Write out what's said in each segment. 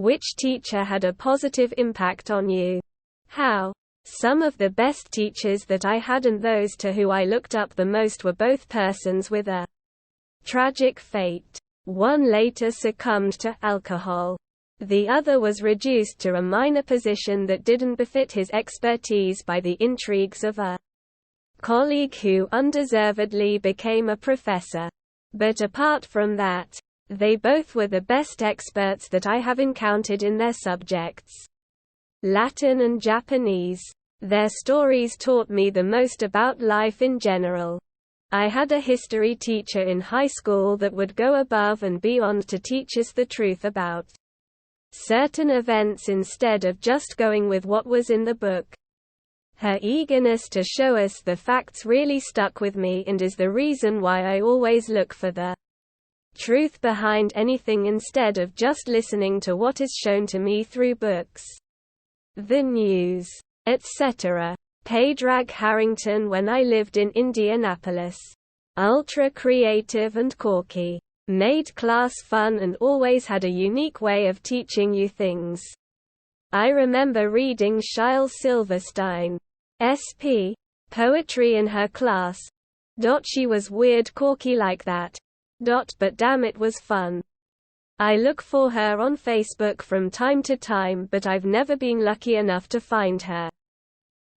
Which teacher had a positive impact on you? How? Some of the best teachers that I had and those to who I looked up the most were both persons with a tragic fate. One later succumbed to alcohol. The other was reduced to a minor position that didn't befit his expertise by the intrigues of a colleague who undeservedly became a professor. But apart from that, they both were the best experts that I have encountered in their subjects, Latin and Japanese. Their stories taught me the most about life in general. I had a history teacher in high school that would go above and beyond to teach us the truth about certain events instead of just going with what was in the book. Her eagerness to show us the facts really stuck with me and is the reason why I always look for the truth behind anything instead of just listening to what is shown to me through books, the news, etc. Padraig Harrington. When I lived in Indianapolis. Ultra creative and quirky. Made class fun and always had a unique way of teaching you things. I remember reading Shiel Silverstein, SP. poetry in her class. She was weird quirky like that. But damn, it was fun. I look for her on Facebook from time to time, but I've never been lucky enough to find her.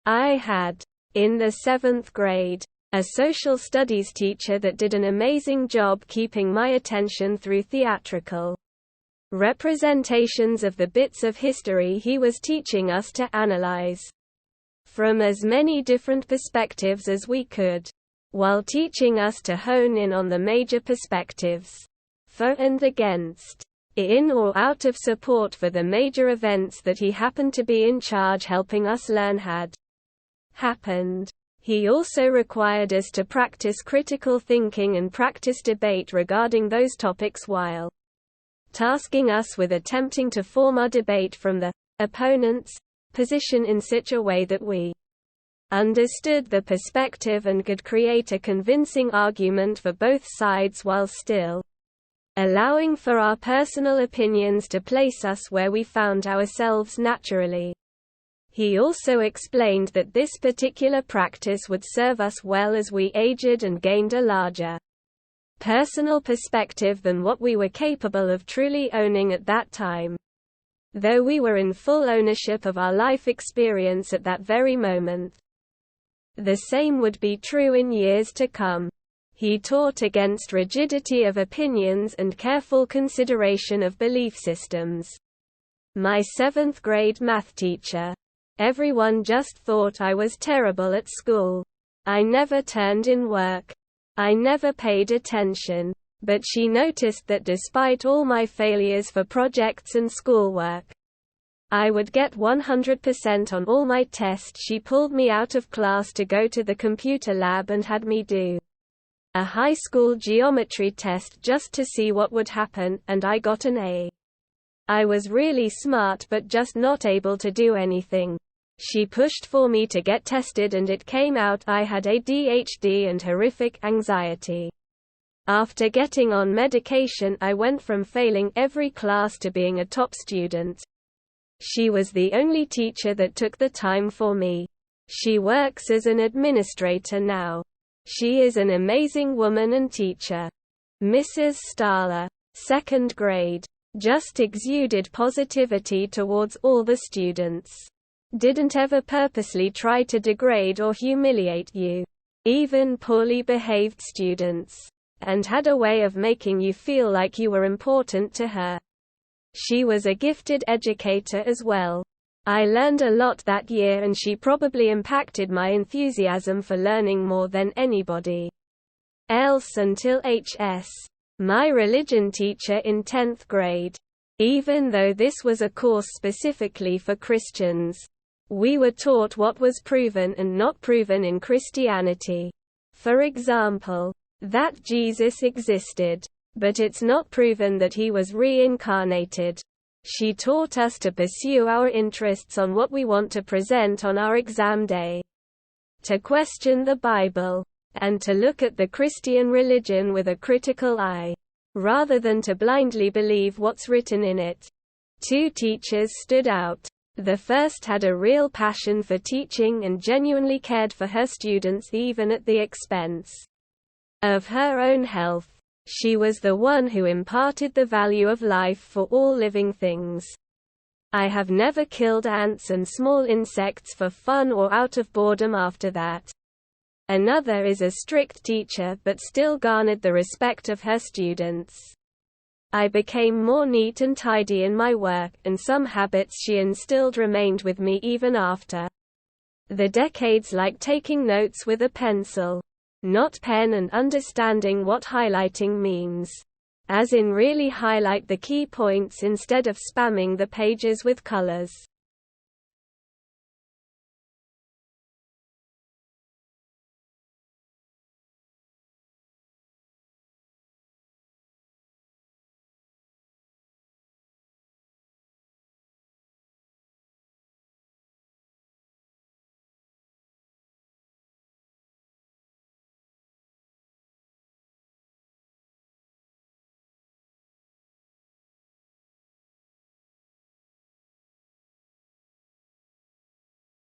I had, in the 7th grade, a social studies teacher that did an amazing job keeping my attention through theatrical representations of the bits of history he was teaching us to analyze from as many different perspectives as we could, while teaching us to hone in on the major perspectives, for and against, in or out of support for the major events that he happened to be in charge helping us learn had happened. He also required us to practice critical thinking and practice debate regarding those topics while tasking us with attempting to form our debate from the opponent's position in such a way that we understood the perspective and could create a convincing argument for both sides while still allowing for our personal opinions to place us where we found ourselves naturally. He also explained that this particular practice would serve us well as we aged and gained a larger personal perspective than what we were capable of truly owning at that time, though we were in full ownership of our life experience at that very moment. The same would be true in years to come. He taught against rigidity of opinions and careful consideration of belief systems. My 7th grade math teacher. Everyone just thought I was terrible at school. I never turned in work. I never paid attention. But she noticed that despite all my failures for projects and schoolwork, I would get 100% on all my tests. She pulled me out of class to go to the computer lab and had me do a high school geometry test just to see what would happen, and I got an A. I was really smart but just not able to do anything. She pushed for me to get tested and it came out I had ADHD and horrific anxiety. After getting on medication, I went from failing every class to being a top student. She was the only teacher that took the time for me. She works as an administrator now. She is an amazing woman and teacher. Mrs. Stahler, 2nd grade. Just exuded positivity towards all the students. Didn't ever purposely try to degrade or humiliate you, even poorly behaved students, and had a way of making you feel like you were important to her. She was a gifted educator as well. I learned a lot that year and she probably impacted my enthusiasm for learning more than anybody else until HS. My religion teacher in 10th grade. Even though this was a course specifically for Christians, we were taught what was proven and not proven in Christianity. For example, that Jesus existed, but it's not proven that he was reincarnated. She taught us to pursue our interests on what we want to present on our exam day, to question the Bible, and to look at the Christian religion with a critical eye, rather than to blindly believe what's written in it. Two teachers stood out. The first had a real passion for teaching and genuinely cared for her students even at the expense of her own health. She was the one who imparted the value of life for all living things. I have never killed ants and small insects for fun or out of boredom after that. Another is a strict teacher but still garnered the respect of her students. I became more neat and tidy in my work, and some habits she instilled remained with me even after the decades, like taking notes with a pencil, not pen, and understanding what highlighting means. As in really highlight the key points instead of spamming the pages with colors.